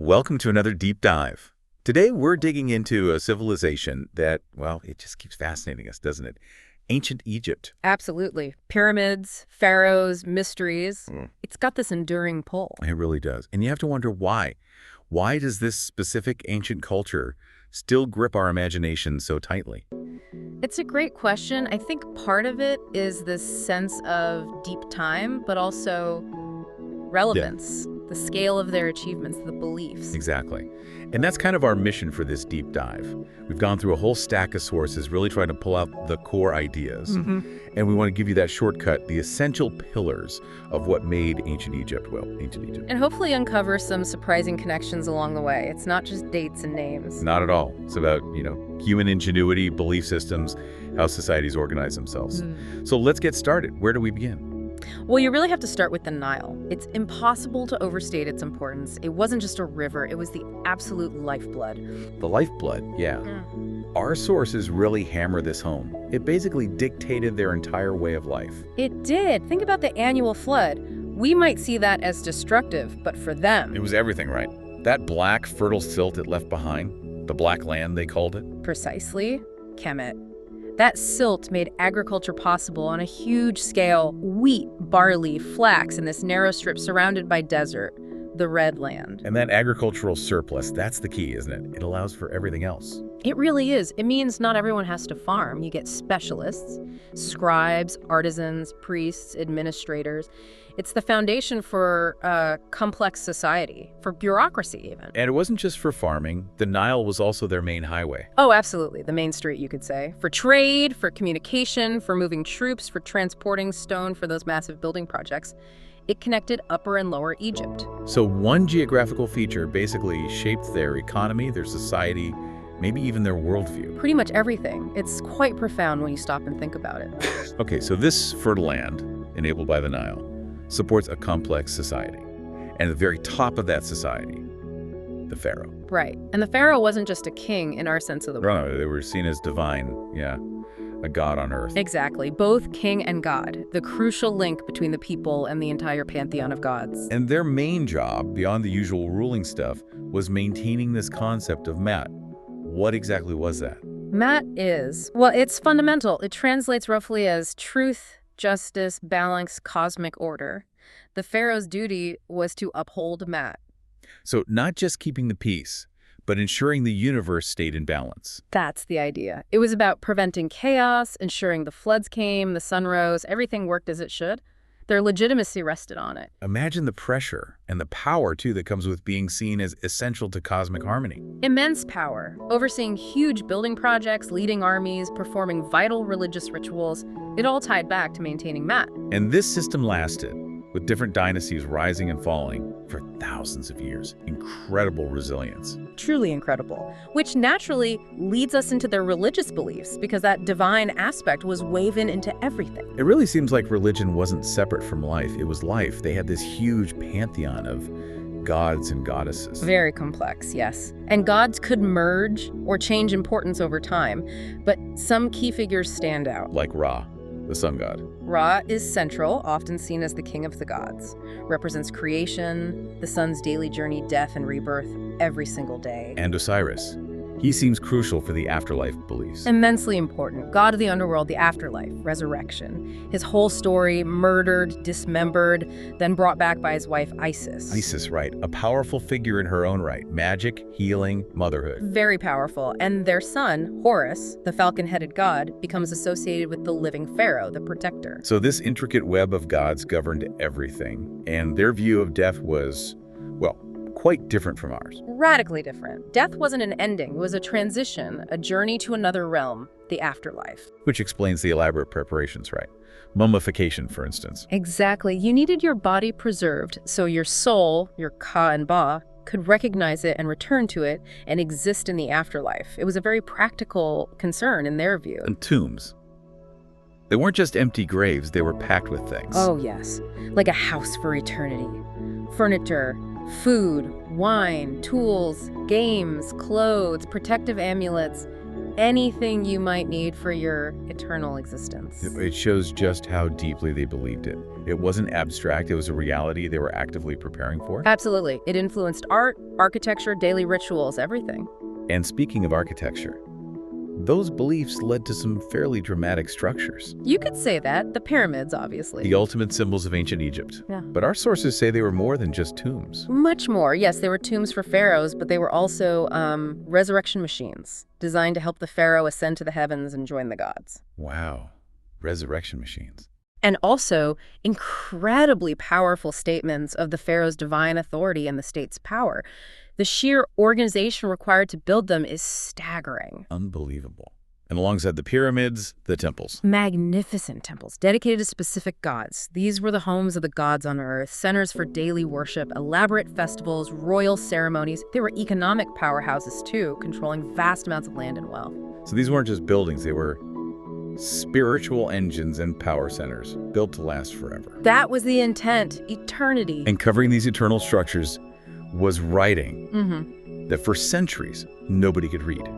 Welcome to another deep dive. Today we're digging into a civilization that, well, it just keeps fascinating us, doesn't it? Ancient Egypt. Absolutely. Pyramids, pharaohs, mysteries. It's got this enduring pull. It really does. And you have to wonder why. Why does this specific ancient culture still grip our imagination so tightly? It's a great question. I think part of it is this sense of deep time, but also relevance, the scale of their achievements, the beliefs. Exactly. And that's kind of our mission for this deep dive. We've gone through a whole stack of sources, really trying to pull out the core ideas. And we want to give you that shortcut, the essential pillars of what made ancient Egypt, ancient Egypt. And hopefully uncover some surprising connections along the way. It's not just dates and names. Not at all. It's about, human ingenuity, belief systems, how societies organize themselves. So let's get started. Where do we begin? Well, you really have to start with the Nile. It's impossible to overstate its importance. It wasn't just a river, it was the absolute lifeblood. The lifeblood, yeah. Our sources really hammer this home. It basically dictated their entire way of life. It did. Think about the annual flood. We might see that as destructive, but for them... It was everything, right? That black, fertile silt it left behind, the black land they called it. Precisely. Kemet. That silt made agriculture possible on a huge scale. Wheat, barley, flax in this narrow strip surrounded by desert, the Red Land. And that agricultural surplus, that's the key, isn't it? It allows for everything else. It really is. It means not everyone has to farm. You get specialists, scribes, artisans, priests, administrators. It's the foundation for a complex society, for bureaucracy even. And it wasn't just for farming. The Nile was also their main highway. Oh, absolutely. The main street, you could say. For trade, for communication, for moving troops, for transporting stone for those massive building projects. It connected Upper and Lower Egypt. So one geographical feature basically shaped their economy, their society, maybe even their worldview. Pretty much everything. It's quite profound when you stop and think about it. Okay, so this fertile land, enabled by the Nile, supports a complex society. And at the very top of that society, the pharaoh. Right. And the pharaoh wasn't just a king in our sense of the word. No, they were seen as divine, a god on earth. Exactly. Both king and god, the crucial link between the people and the entire pantheon of gods. And their main job, beyond the usual ruling stuff, was maintaining this concept of Mat. What exactly was that? Mat is, well, it's fundamental. It translates roughly as truth, justice, balance, cosmic order. The pharaoh's duty was to uphold Mat. So not just keeping the peace, but ensuring the universe stayed in balance. That's the idea. It was about preventing chaos, ensuring the floods came, the sun rose, everything worked as it should. Their legitimacy rested on it. Imagine the pressure and the power, too, that comes with being seen as essential to cosmic harmony. Immense power, overseeing huge building projects, leading armies, performing vital religious rituals. It all tied back to maintaining Mat. And this system lasted, with different dynasties rising and falling for thousands of years. Incredible resilience. Truly incredible, which naturally leads us into their religious beliefs because that divine aspect was woven into everything. It really seems like religion wasn't separate from life. It was life. They had this huge pantheon of gods and goddesses. Very complex, yes. And gods could merge or change importance over time, but some key figures stand out. Like Ra, the sun god. Ra is central, often seen as the king of the gods. Represents creation, the sun's daily journey, death, and rebirth every single day. And Osiris. He seems crucial for the afterlife beliefs. Immensely important. God of the underworld, the afterlife, resurrection. His whole story, murdered, dismembered, then brought back by his wife Isis. Isis, right. A powerful figure in her own right. Magic, healing, motherhood. Very powerful. And their son, Horus, the falcon-headed god, becomes associated with the living pharaoh, the protector. So this intricate web of gods governed everything. And their view of death was, well, quite different from ours. Radically different. Death wasn't an ending, it was a transition, a journey to another realm, the afterlife. Which explains the elaborate preparations, right? Mummification, for instance. Exactly. You needed your body preserved so your soul, your Ka and Ba, could recognize it and return to it and exist in the afterlife. It was a very practical concern in their view. And tombs. They weren't just empty graves, they were packed with things. Oh, yes. Like a house for eternity. Furniture, food, wine, tools, games, clothes, protective amulets. anything you might need for your eternal existence. It shows just how deeply they believed it. It wasn't abstract, it was a reality they were actively preparing for. Absolutely. It influenced art, architecture, daily rituals, everything. And speaking of architecture, those beliefs led to some fairly dramatic structures. You could say that. The pyramids, obviously. The ultimate symbols of ancient Egypt. Yeah. But our sources say they were more than just tombs. Much more. Yes, they were tombs for pharaohs, but they were also resurrection machines designed to help the pharaoh ascend to the heavens and join the gods. Wow. Resurrection machines. And also incredibly powerful statements of the pharaoh's divine authority and the state's power. The sheer organization required to build them is staggering. Unbelievable. And alongside the pyramids, the temples. Magnificent temples dedicated to specific gods. These were the homes of the gods on earth, centers for daily worship, elaborate festivals, royal ceremonies. They were economic powerhouses too, controlling vast amounts of land and wealth. So these weren't just buildings, they were spiritual engines and power centers built to last forever. That was the intent, eternity. And covering these eternal structures was writing that for centuries nobody could read.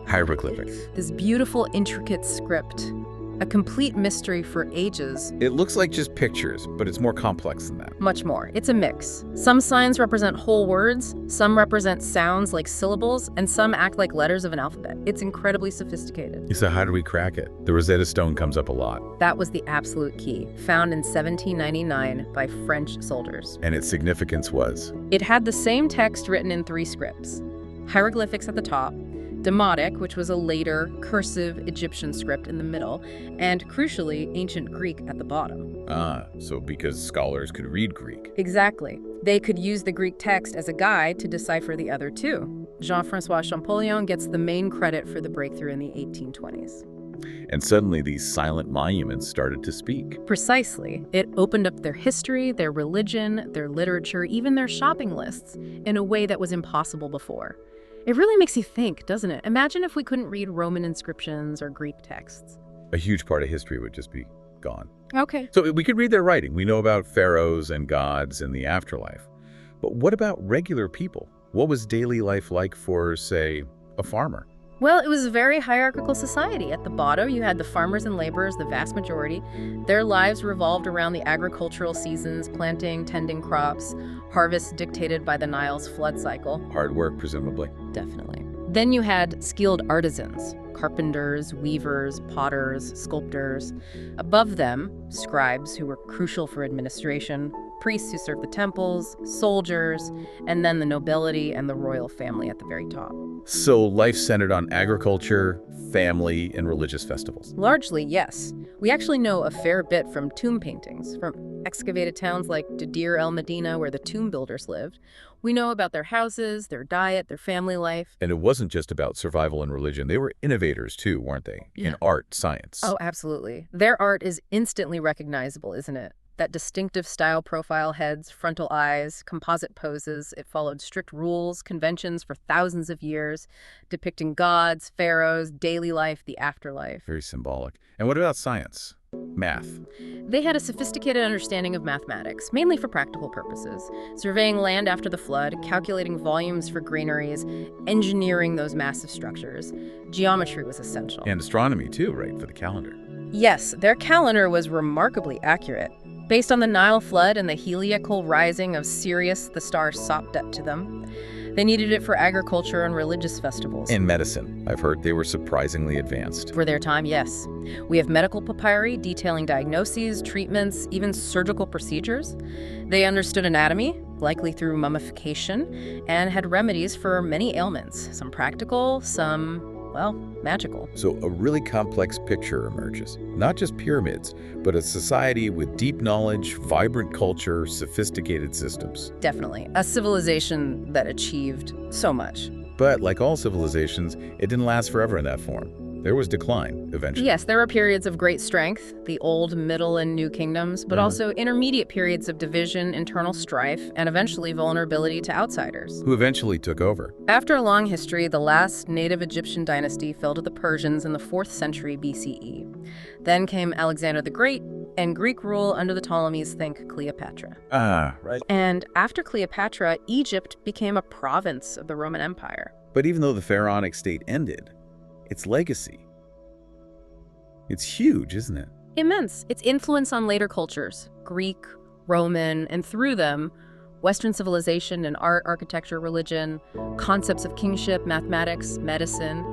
Hieroglyphics. This beautiful, intricate script, a complete mystery for ages. It looks like just pictures, but it's more complex than that. Much more. It's a mix. Some signs represent whole words, some represent sounds like syllables, and some act like letters of an alphabet. It's incredibly sophisticated. So how do we crack it? The Rosetta Stone comes up a lot. That was the absolute key, found in 1799 by French soldiers. And its significance was? It had the same text written in 3 scripts. Hieroglyphics at the top, Demotic, which was a later cursive Egyptian script in the middle, and crucially, ancient Greek at the bottom. So because scholars could read Greek. Exactly. They could use the Greek text as a guide to decipher the other 2. Jean-François Champollion gets the main credit for the breakthrough in the 1820s. And suddenly these silent monuments started to speak. Precisely. It opened up their history, their religion, their literature, even their shopping lists in a way that was impossible before. It really makes you think, doesn't it? Imagine if we couldn't read Roman inscriptions or Greek texts. A huge part of history would just be gone. Okay. So we could read their writing. We know about pharaohs and gods and the afterlife. But what about regular people? What was daily life like for, say, a farmer? Well, it was a very hierarchical society. At the bottom, you had the farmers and laborers, the vast majority. Their lives revolved around the agricultural seasons, planting, tending crops, harvests dictated by the Nile's flood cycle. Hard work, presumably. Definitely. Then you had skilled artisans, carpenters, weavers, potters, sculptors. Above them, scribes who were crucial for administration, priests who served the temples, soldiers, and then the nobility and the royal family at the very top. So life centered on agriculture, family, and religious festivals. Largely, yes. We actually know a fair bit from tomb paintings, from excavated towns like Deir el-Medina, where the tomb builders lived. We know about their houses, their diet, their family life. And it wasn't just about survival and religion. They were innovators too, weren't they? Yeah. In art, science. Oh, absolutely. Their art is instantly recognizable, isn't it? That distinctive style profile heads, frontal eyes, composite poses. It followed strict rules, conventions for thousands of years, depicting gods, pharaohs, daily life, the afterlife. Very symbolic. And what about science? Math. They had a sophisticated understanding of mathematics, mainly for practical purposes, surveying land after the flood, calculating volumes for granaries, engineering those massive structures. Geometry was essential. And astronomy too, right, for the calendar. Yes, their calendar was remarkably accurate. Based on the Nile flood and the heliacal rising of Sirius, the star Sopdet to them. They needed it for agriculture and religious festivals. And medicine. I've heard they were surprisingly advanced. For their time, yes. We have medical papyri detailing diagnoses, treatments, even surgical procedures. They understood anatomy, likely through mummification, and had remedies for many ailments. Some practical, some, well, magical. So a really complex picture emerges. Not just pyramids, but a society with deep knowledge, vibrant culture, sophisticated systems. Definitely. A civilization that achieved so much. But like all civilizations, it didn't last forever in that form. There was decline eventually. Yes, there were periods of great strength, the old, middle, and new kingdoms, but also intermediate periods of division, internal strife, and eventually vulnerability to outsiders. Who eventually took over. After a long history, the last native Egyptian dynasty fell to the Persians in the 4th century BCE. Then came Alexander the Great, and Greek rule under the Ptolemies, think Cleopatra. Right. And after Cleopatra, Egypt became a province of the Roman Empire. But even though the pharaonic state ended, its legacy. It's huge, isn't it? Immense. Its influence on later cultures, Greek, Roman, and through them, Western civilization and art, architecture, religion, concepts of kingship, mathematics, medicine.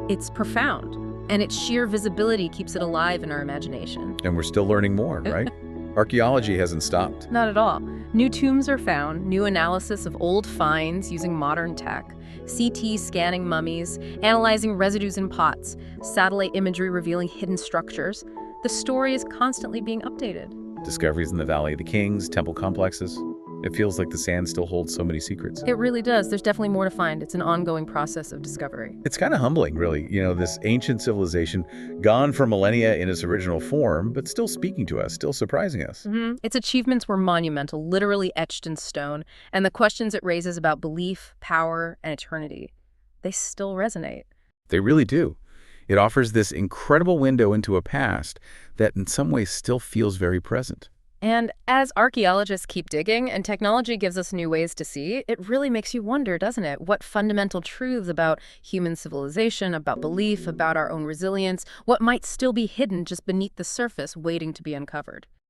It's profound, and its sheer visibility keeps it alive in our imagination. And we're still learning more, right? Archaeology hasn't stopped. Not at all. New tombs are found, new analysis of old finds using modern tech, CT scanning mummies, analyzing residues in pots, satellite imagery revealing hidden structures. The story is constantly being updated. Discoveries in the Valley of the Kings, temple complexes. It feels like the sand still holds so many secrets. It really does. There's definitely more to find. It's an ongoing process of discovery. It's kind of humbling, really. This ancient civilization, gone for millennia in its original form, but still speaking to us, still surprising us. Its achievements were monumental, literally etched in stone, and the questions it raises about belief, power, and eternity, they still resonate. They really do. It offers this incredible window into a past that in some ways still feels very present. And as archaeologists keep digging and technology gives us new ways to see, it really makes you wonder, doesn't it? What fundamental truths about human civilization, about belief, about our own resilience, what might still be hidden just beneath the surface waiting to be uncovered?